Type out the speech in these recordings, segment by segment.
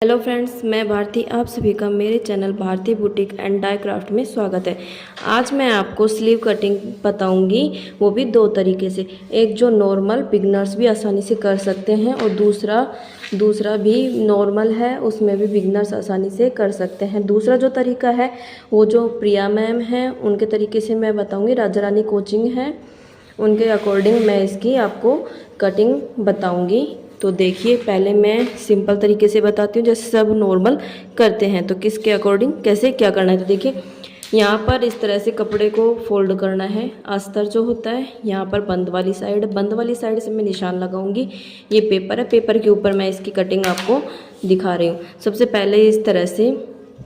Hello friends, मैं भारती, आप सभी का मेरे channel Bharti boutique and dye craft में स्वागत है। आज मैं आपको स्लीव कटिंग बताऊंगी, वो भी दो तरीके से। एक जो नॉर्मल बिगनर्स भी आसानी से कर सकते हैं और दूसरा भी नॉर्मल है, उसमें भी बिगनर्स आसानी से कर सकते हैं। दूसरा जो तरीका है वो जो प्रिया मैम हैं उनके तरीके से मैं बताऊँगी। राजा रानी कोचिंग है, उनके अकॉर्डिंग मैं इसकी आपको कटिंग बताऊँगी। तो देखिए, पहले मैं सिंपल तरीके से बताती हूँ जैसे सब नॉर्मल करते हैं, तो किसके अकॉर्डिंग कैसे क्या करना है। तो देखिए, यहाँ पर इस तरह से कपड़े को फोल्ड करना है। अस्तर जो होता है यहाँ पर बंद वाली साइड से मैं निशान लगाऊंगी। ये पेपर है, पेपर के ऊपर मैं इसकी कटिंग आपको दिखा रही हूँ। सबसे पहले इस तरह से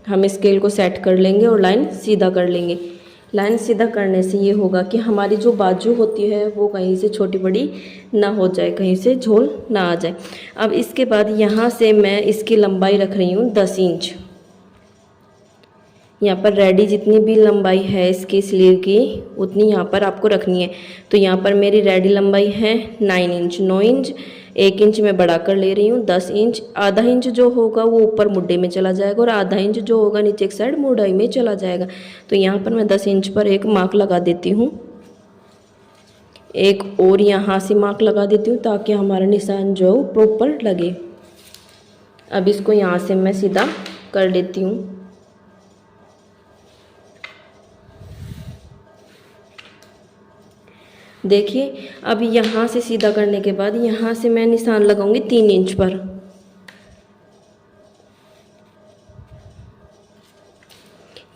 हम स्केल को सेट कर लेंगे और लाइन सीधा कर लेंगे। लाइन सीधा करने से ये होगा कि हमारी जो बाजू होती है वो कहीं से छोटी बड़ी ना हो जाए, कहीं से झोल ना आ जाए। अब इसके बाद यहाँ से मैं इसकी लंबाई रख रही हूँ 10 इंच। यहाँ पर रेडी जितनी भी लंबाई है इसकी स्लीव की उतनी यहाँ पर आपको रखनी है। तो यहाँ पर मेरी रेडी लंबाई है 9 इंच। 1 इंच मैं बढ़ा कर ले रही हूँ 10 इंच। आधा इंच जो होगा वो ऊपर मुड्ढे में चला जाएगा और आधा इंच जो होगा नीचे एक साइड मुढ़ाई में चला जाएगा। तो यहाँ पर मैं 10 इंच पर एक मार्क लगा देती हूँ, एक और यहाँ से मार्क लगा देती हूँ ताकि हमारा निशान जो है प्रॉपर लगे। अब इसको यहाँ से मैं सीधा कर लेती हूँ। देखिए, अब यहाँ से सीधा करने के बाद यहाँ से मैं निशान लगाऊंगी 3 इंच पर।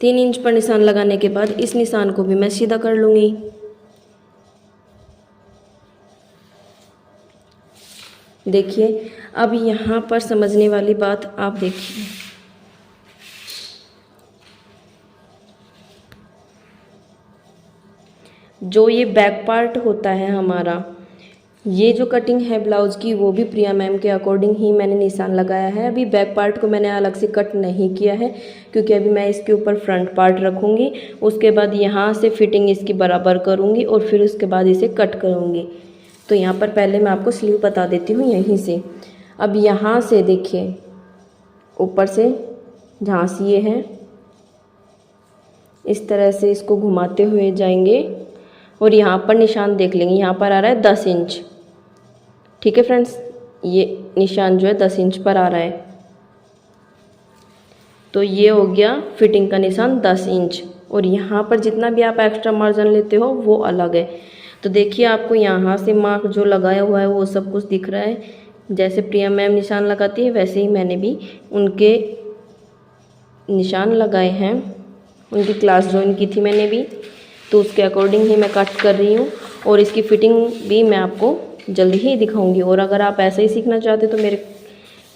तीन इंच पर निशान लगाने के बाद इस निशान को भी मैं सीधा कर लूँगी। देखिए, अब यहाँ पर समझने वाली बात आप देखिए। जो ये बैक पार्ट होता है हमारा, ये जो कटिंग है ब्लाउज़ की वो भी प्रिया मैम के अकॉर्डिंग ही मैंने निशान लगाया है। अभी बैक पार्ट को मैंने अलग से कट नहीं किया है क्योंकि अभी मैं इसके ऊपर फ्रंट पार्ट रखूँगी। उसके बाद यहाँ से फिटिंग इसकी बराबर करूँगी और फिर उसके बाद इसे कट करूँगी। तो यहाँ पर पहले मैं आपको स्लीव बता देती हूँ यहीं से। अब यहाँ से देखिए, ऊपर से जहाँ से ये है इस तरह से इसको घुमाते हुए जाएंगे और यहाँ पर निशान देख लेंगे। यहाँ पर आ रहा है 10 इंच। ठीक है फ्रेंड्स, ये निशान जो है 10 इंच पर आ रहा है। तो ये हो गया फिटिंग का निशान 10 इंच। और यहाँ पर जितना भी आप एक्स्ट्रा मार्जिन लेते हो वो अलग है। तो देखिए, आपको यहाँ से मार्क जो लगाया हुआ है वो सब कुछ दिख रहा है। जैसे प्रिया मैम निशान लगाती है वैसे ही मैंने भी उनके निशान लगाए हैं। उनकी क्लास ज्वाइन की थी मैंने भी, तो उसके अकॉर्डिंग ही मैं कट कर रही हूँ। और इसकी फिटिंग भी मैं आपको जल्दी ही दिखाऊंगी। और अगर आप ऐसे ही सीखना चाहते तो मेरे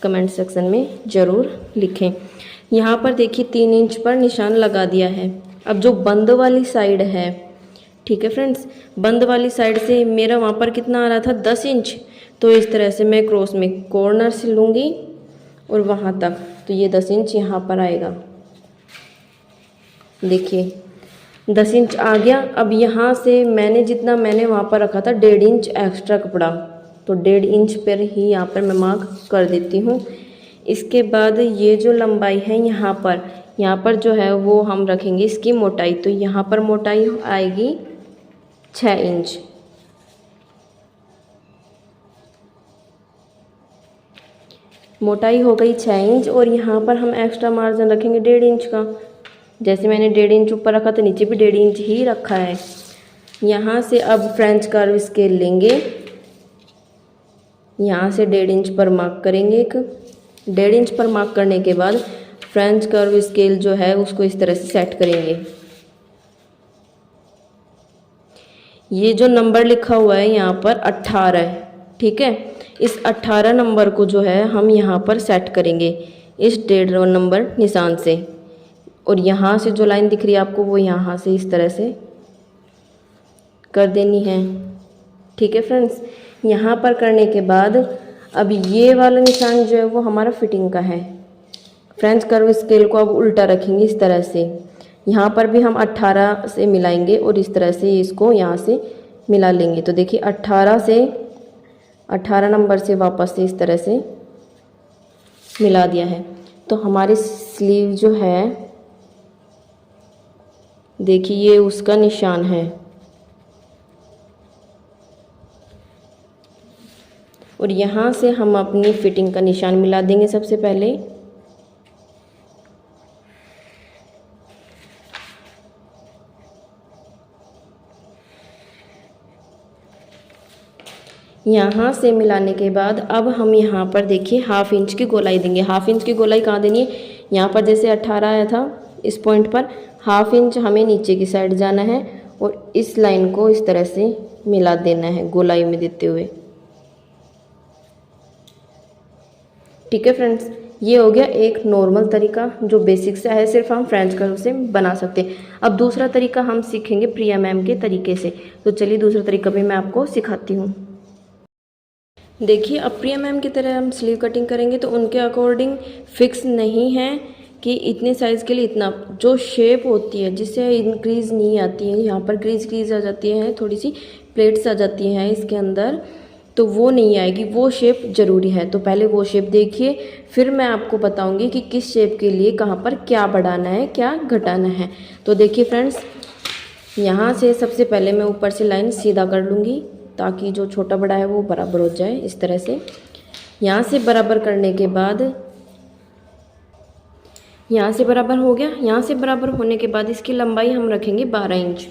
कमेंट सेक्शन में ज़रूर लिखें। यहाँ पर देखिए 3 इंच पर निशान लगा दिया है। अब जो बंद वाली साइड है, ठीक है फ्रेंड्स, बंद वाली साइड से मेरा वहाँ पर कितना आ रहा था 10 इंच। तो इस तरह से मैं क्रॉस में कॉर्नर से लूँगी और वहाँ तक, तो ये 10 इंच यहाँ पर आएगा। देखिए 10 इंच आ गया। अब यहाँ से मैंने वहाँ पर रखा था 1.5 इंच एक्स्ट्रा कपड़ा, तो 1.5 इंच पर ही यहाँ पर मैं मार्क कर देती हूँ। इसके बाद ये जो लंबाई है यहाँ पर जो है वो हम रखेंगे इसकी मोटाई। तो यहाँ पर मोटाई आएगी 6 इंच। मोटाई हो गई 6 इंच और यहाँ पर हम एक्स्ट्रा मार्जिन रखेंगे 1.5 इंच का। जैसे मैंने 1.5 इंच ऊपर रखा तो नीचे भी 1.5 इंच ही रखा है। यहाँ से अब फ्रेंच कर्व स्केल लेंगे, यहाँ से 1.5 इंच पर मार्क करेंगे। 1.5 इंच पर मार्क करने के बाद फ्रेंच कर्व स्केल जो है उसको इस तरह से सेट करेंगे। ये जो नंबर लिखा हुआ है यहाँ पर 18 है, ठीक है। इस 18 नंबर को जो है हम यहाँ पर सेट करेंगे इस 1.5 नंबर निशान से। और यहाँ से जो लाइन दिख रही है आपको वो यहाँ से इस तरह से कर देनी है, ठीक है फ्रेंड्स। यहाँ पर करने के बाद अब ये वाला निशान जो है वो हमारा फिटिंग का है। फ्रेंच कर्व स्केल को अब उल्टा रखेंगे इस तरह से। यहाँ पर भी हम 18 से मिलाएंगे और इस तरह से इसको यहाँ से मिला लेंगे। तो देखिए 18 नंबर से वापस से इस तरह से मिला दिया है। तो हमारी स्लीव जो है देखिए ये उसका निशान है, और यहाँ से हम अपनी फिटिंग का निशान मिला देंगे सबसे पहले। यहाँ से मिलाने के बाद अब हम यहाँ पर देखिए 1/2 इंच की गोलाई देंगे। 1/2 इंच की गोलाई कहाँ देनी है, यहाँ पर जैसे 18 आया था इस पॉइंट पर 1/2 इंच हमें नीचे की साइड जाना है और इस लाइन को इस तरह से मिला देना है गोलाई में देते हुए। ठीक है फ्रेंड्स, ये हो गया एक नॉर्मल तरीका जो बेसिक सा है, सिर्फ हम फ्रेंच कर्व से बना सकते हैं। अब दूसरा तरीका हम सीखेंगे प्रिया मैम के तरीके से। तो चलिए दूसरा तरीका भी मैं आपको सिखाती हूँ। देखिए अब प्रिया मैम की तरह हम स्लीव कटिंग करेंगे तो उनके अकॉर्डिंग फिक्स नहीं है कि इतने साइज़ के लिए इतना, जो शेप होती है जिससे इंक्रीज़ नहीं आती है, यहाँ पर क्रीज आ जाती है, थोड़ी सी प्लेट्स आ जाती हैं इसके अंदर, तो वो नहीं आएगी, वो शेप ज़रूरी है। तो पहले वो शेप देखिए, फिर मैं आपको बताऊंगी कि किस शेप के लिए कहाँ पर क्या बढ़ाना है क्या घटाना है। तो देखिए फ्रेंड्स, यहाँ से सबसे पहले मैं ऊपर से लाइन सीधा कर लूँगी ताकि जो छोटा बड़ा है वो बराबर हो जाए इस तरह से। यहाँ से बराबर करने के बाद यहाँ से बराबर हो गया। यहाँ से बराबर होने के बाद इसकी लंबाई हम रखेंगे 12 इंच।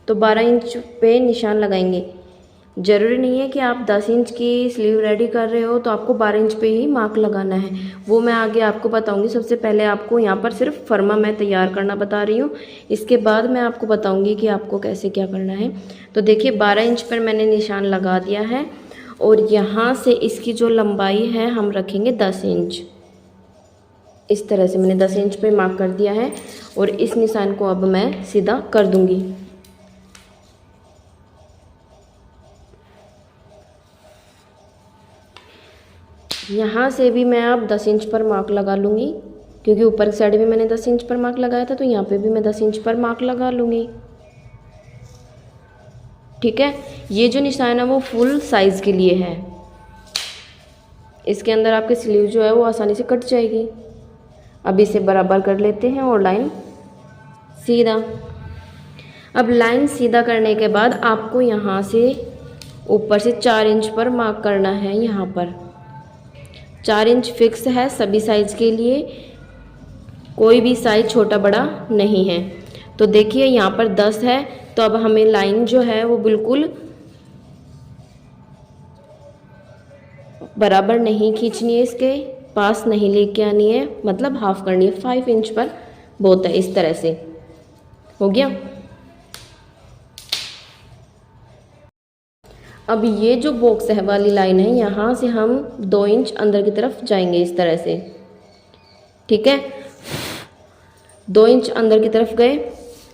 तो 12 इंच पे निशान लगाएंगे। ज़रूरी नहीं है कि आप 10 इंच की स्लीव रेडी कर रहे हो तो आपको 12 इंच पे ही मार्क लगाना है, वो मैं आगे आपको बताऊंगी। सबसे पहले आपको यहाँ पर सिर्फ फर्मा मैं तैयार करना बता रही हूँ, इसके बाद मैं आपको बताऊंगी कि आपको कैसे क्या करना है। तो देखिए 12 इंच पर मैंने निशान लगा दिया है और यहाँ से इसकी जो लंबाई है हम रखेंगे 10 इंच। इस तरह से मैंने 10 इंच पे मार्क कर दिया है और इस निशान को अब मैं सीधा कर दूंगी। यहाँ से भी मैं अब 10 इंच पर मार्क लगा लूँगी, क्योंकि ऊपर की साइड भी मैंने 10 इंच पर मार्क लगाया था, तो यहाँ पे भी मैं 10 इंच पर मार्क लगा लूँगी। ठीक है, ये जो निशान है वो फुल साइज़ के लिए है, इसके अंदर आपकी स्लीव जो है वो आसानी से कट जाएगी। अब इसे बराबर कर लेते हैं और लाइन सीधा। अब लाइन सीधा करने के बाद आपको यहाँ से ऊपर से 4 इंच पर मार्क करना है। यहाँ पर 4 इंच फिक्स है सभी साइज़ के लिए, कोई भी साइज़ छोटा बड़ा नहीं है। तो देखिए यहाँ पर 10 है, तो अब हमें लाइन जो है वो बिल्कुल बराबर नहीं खींचनी है, इसके पास नहीं लेके आनी है, मतलब हाफ करनी है। 5 इंच पर बहुत है। इस तरह से हो गया। अब ये जो बॉक्स है वाली लाइन है, यहाँ से हम 2 इंच अंदर की तरफ जाएंगे इस तरह से। ठीक है, 2 इंच अंदर की तरफ गए।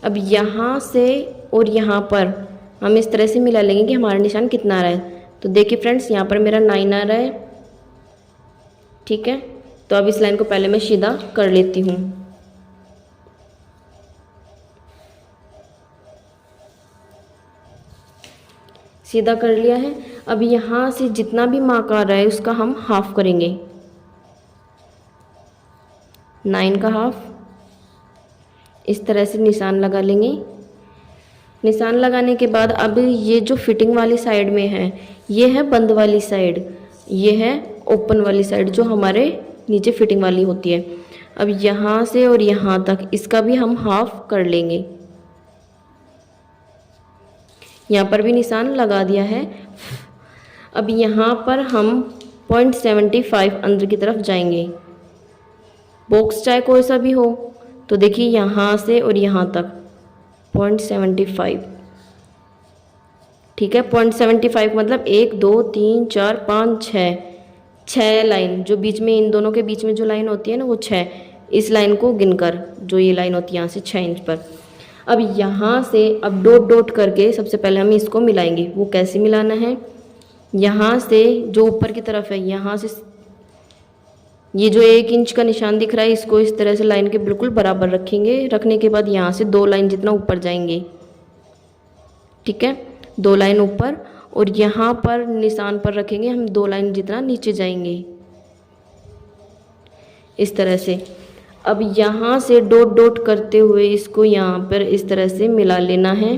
अब यहाँ से और यहाँ पर हम इस तरह से मिला लेंगे कि हमारा निशान कितना आ रहा है। तो देखिए फ्रेंड्स, यहाँ पर मेरा 9 आ रहा है। ठीक है, तो अब इस लाइन को पहले मैं सीधा कर लेती हूँ। सीधा कर लिया है। अब यहाँ से जितना भी मार्क आ रहा है उसका हम हाफ करेंगे, 9 का हाफ। इस तरह से निशान लगा लेंगे। निशान लगाने के बाद अब ये जो फिटिंग वाली साइड में है, ये है बंद वाली साइड, ये है ओपन वाली साइड जो हमारे नीचे फिटिंग वाली होती है। अब यहाँ से और यहाँ तक इसका भी हम हाफ कर लेंगे। यहाँ पर भी निशान लगा दिया है। अब यहाँ पर हम 0.75 अंदर की तरफ जाएंगे। बॉक्स चाहे कोई सा भी हो, तो देखिए यहाँ से और यहाँ तक 0.75। ठीक है, 0.75 मतलब 1 2 3 4 5 6 लाइन, जो बीच में इन दोनों के बीच में जो लाइन होती है ना वो 6, इस लाइन को गिनकर जो ये लाइन होती है यहाँ से 6 इंच पर। अब यहाँ से अब डॉट डॉट करके सबसे पहले हम इसको मिलाएंगे। वो कैसे मिलाना है, यहाँ से जो ऊपर की तरफ है, यहाँ से ये जो 1 इंच का निशान दिख रहा है, इसको इस तरह से लाइन के बिल्कुल बराबर रखेंगे। रखने के बाद यहाँ से 2 लाइन जितना ऊपर जाएंगे। ठीक है, 2 लाइन ऊपर, और यहाँ पर निशान पर रखेंगे हम 2 लाइन जितना नीचे जाएंगे। इस तरह से। अब यहाँ से डॉट डॉट करते हुए इसको यहाँ पर इस तरह से मिला लेना है,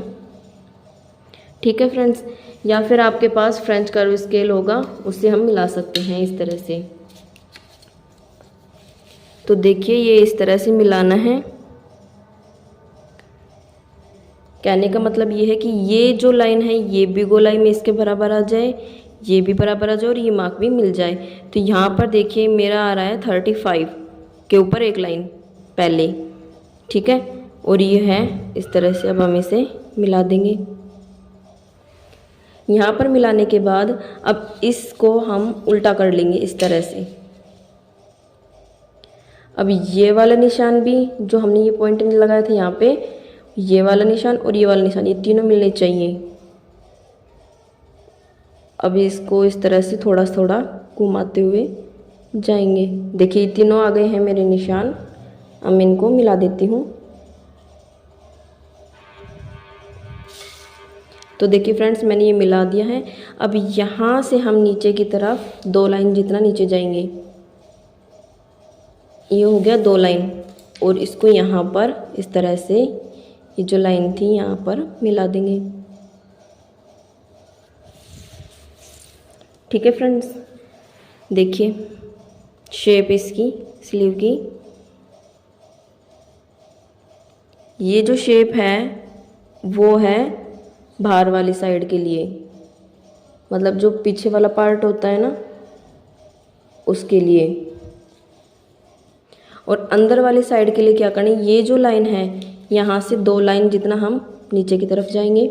ठीक है फ्रेंड्स। या फिर आपके पास फ्रेंच कर्व स्केल होगा, उससे हम मिला सकते हैं इस तरह से। तो देखिए ये इस तरह से मिलाना है। कहने का मतलब ये है कि ये जो लाइन है ये भी गोलाई में इसके बराबर आ जाए, ये भी बराबर आ जाए और ये मार्क भी मिल जाए। तो यहाँ पर देखिए मेरा आ रहा है 35 के ऊपर एक लाइन पहले, ठीक है। और ये है इस तरह से। अब हम इसे मिला देंगे। यहाँ पर मिलाने के बाद अब इसको हम उल्टा कर लेंगे इस तरह से। अब ये वाला निशान भी जो हमने ये पॉइंट लगाया था यहाँ पे, ये वाला निशान और ये वाला निशान, ये तीनों मिलने चाहिए। अब इसको इस तरह से थोड़ा थोड़ा घुमाते हुए जाएंगे। देखिए तीनों आ गए हैं मेरे निशान। अब मैं इनको मिला देती हूँ। तो देखिए फ्रेंड्स मैंने ये मिला दिया है। अब यहाँ से हम नीचे की तरफ 2 लाइन जितना नीचे जाएंगे। ये हो गया 2 लाइन और इसको यहाँ पर इस तरह से ये जो लाइन थी यहाँ पर मिला देंगे, ठीक है फ्रेंड्स। देखिए शेप इसकी स्लीव की, ये जो शेप है वो है बाहर वाली साइड के लिए, मतलब जो पीछे वाला पार्ट होता है ना उसके लिए। और अंदर वाली साइड के लिए क्या करना है, ये जो लाइन है यहाँ से 2 लाइन जितना हम नीचे की तरफ जाएंगे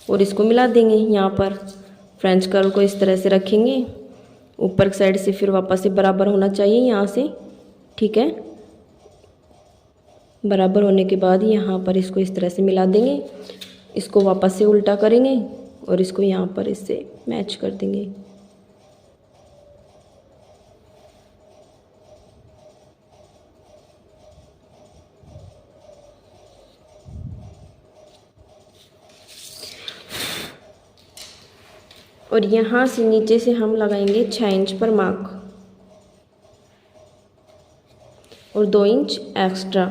और इसको मिला देंगे। यहाँ पर फ्रेंच कर्ल को इस तरह से रखेंगे, ऊपर साइड से फिर वापस से बराबर होना चाहिए यहाँ से, ठीक है। बराबर होने के बाद यहाँ पर इसको इस तरह से मिला देंगे, इसको वापस से उल्टा करेंगे और इसको यहाँ पर इससे मैच कर देंगे। और यहाँ से नीचे से हम लगाएंगे 6 इंच पर मार्क और 2 इंच एक्स्ट्रा।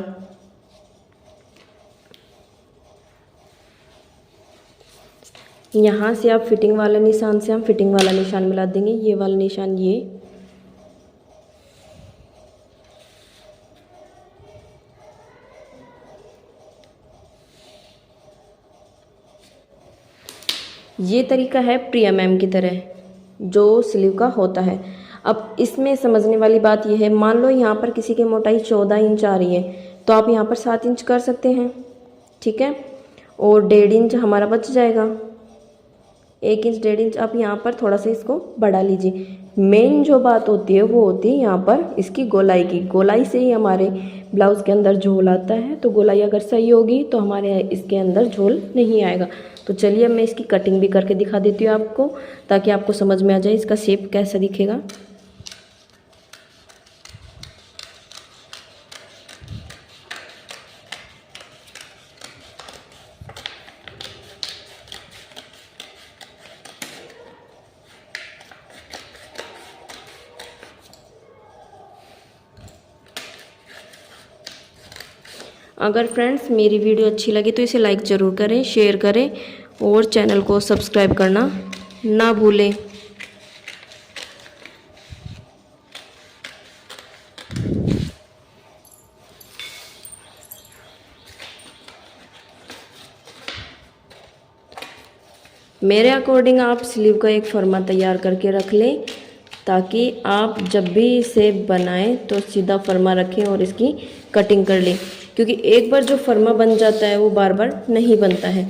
यहाँ से आप फिटिंग वाले निशान से हम फिटिंग वाला निशान मिला देंगे, ये वाला निशान ये तरीका है प्रिया मैम की तरह जो स्लीव का होता है। अब इसमें समझने वाली बात यह है, मान लो यहाँ पर किसी की मोटाई 14 इंच आ रही है तो आप यहाँ पर 7 इंच कर सकते हैं, ठीक है। और 1.5 इंच हमारा बच जाएगा, 1 इंच 1.5 इंच आप यहाँ पर थोड़ा सा इसको बढ़ा लीजिए। मेन जो बात होती है वो होती है यहाँ पर इसकी गोलाई की। गोलाई से ही हमारे ब्लाउज़ के अंदर झोल आता है, तो गोलाई अगर सही होगी तो हमारे इसके अंदर झोल नहीं आएगा। तो चलिए अब मैं इसकी कटिंग भी करके दिखा देती हूँ आपको, ताकि आपको समझ में आ जाए इसका शेप कैसा दिखेगा। अगर फ्रेंड्स मेरी वीडियो अच्छी लगी तो इसे लाइक ज़रूर करें, शेयर करें और चैनल को सब्सक्राइब करना ना भूलें। मेरे अकॉर्डिंग आप स्लीव का एक फर्मा तैयार करके रख लें, ताकि आप जब भी इसे बनाएं तो सीधा फर्मा रखें और इसकी कटिंग कर लें, क्योंकि एक बार जो फर्मा बन जाता है वो बार बार नहीं बनता है।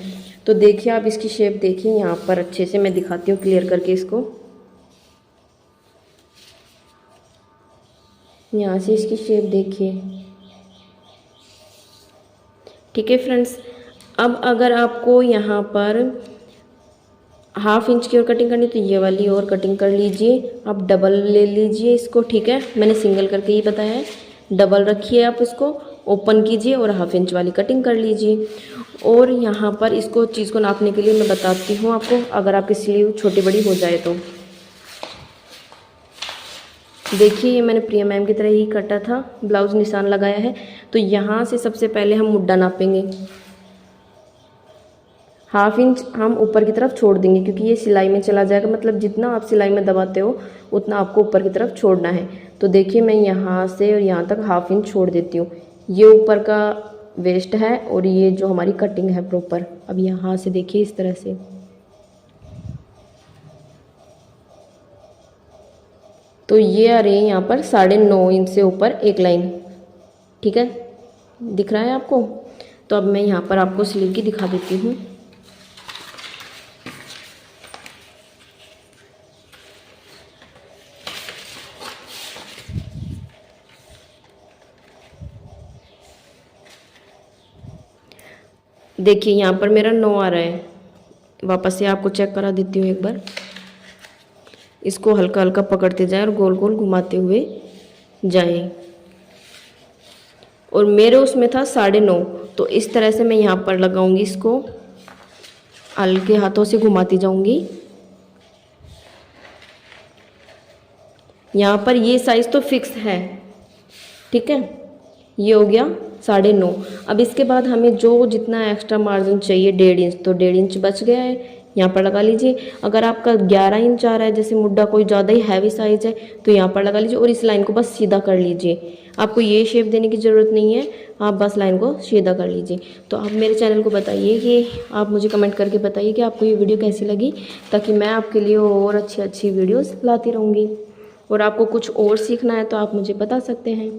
तो देखिए आप इसकी शेप देखिए, यहाँ पर अच्छे से मैं दिखाती हूँ क्लियर करके इसको। यहाँ से इसकी शेप देखिए, ठीक है फ्रेंड्स। अब अगर आपको यहाँ पर 1/2 इंच की और कटिंग करनी तो ये वाली और कटिंग कर लीजिए। आप डबल ले लीजिए इसको, ठीक है। मैंने सिंगल करके ही बताया है, डबल रखिए आप इसको, ओपन कीजिए और 1/2 इंच वाली कटिंग कर लीजिए। और यहाँ पर इसको चीज़ को नापने के लिए मैं बताती हूँ आपको, अगर आपकी स्लीव छोटी बड़ी हो जाए तो देखिए ये मैंने प्रिया मैम की तरह ही कटा था, ब्लाउज निशान लगाया है। तो यहाँ से सबसे पहले हम मुड्डा नापेंगे। 1/2 इंच हम ऊपर की तरफ छोड़ देंगे, क्योंकि ये सिलाई में चला जाएगा। मतलब जितना आप सिलाई में दबाते हो उतना आपको ऊपर की तरफ छोड़ना है। तो देखिए मैं यहाँ से और यहाँ तक 1/2 इंच छोड़ देती हूँ। ये ऊपर का वेस्ट है और ये जो हमारी कटिंग है प्रॉपर। अब यहाँ से देखिए इस तरह से, तो ये आ रही है यहाँ पर 9.5 इंच से ऊपर एक लाइन। ठीक है, दिख रहा है आपको। तो अब मैं यहाँ पर आपको स्लीव की दिखा देती हूँ। देखिए यहाँ पर मेरा 9 आ रहा है। वापस से आपको चेक करा देती हूँ एक बार। इसको हल्का हल्का पकड़ते जाएं और गोल गोल घुमाते हुए जाएं। और मेरे उसमें था 9.5, तो इस तरह से मैं यहाँ पर लगाऊंगी। इसको हल्के हाथों से घुमाती जाऊंगी। यहाँ पर ये साइज़ तो फिक्स है। ठीक है, ये हो गया 9.5। अब इसके बाद हमें जो जितना एक्स्ट्रा मार्जिन चाहिए 1.5 इंच, तो 1.5 इंच बच गया है, यहाँ पर लगा लीजिए। अगर आपका 11 इंच आ रहा है, जैसे मुड्डा कोई ज़्यादा ही हैवी साइज़ है, तो यहाँ पर लगा लीजिए और इस लाइन को बस सीधा कर लीजिए। आपको ये शेप देने की ज़रूरत नहीं है, आप बस लाइन को सीधा कर लीजिए। तो आप मेरे चैनल को बताइए कि आप मुझे कमेंट करके बताइए कि आपको ये वीडियो कैसी लगी, ताकि मैं आपके लिए और अच्छी अच्छी वीडियोज़ लाती रहूँगी। और आपको कुछ और सीखना है तो आप मुझे बता सकते हैं।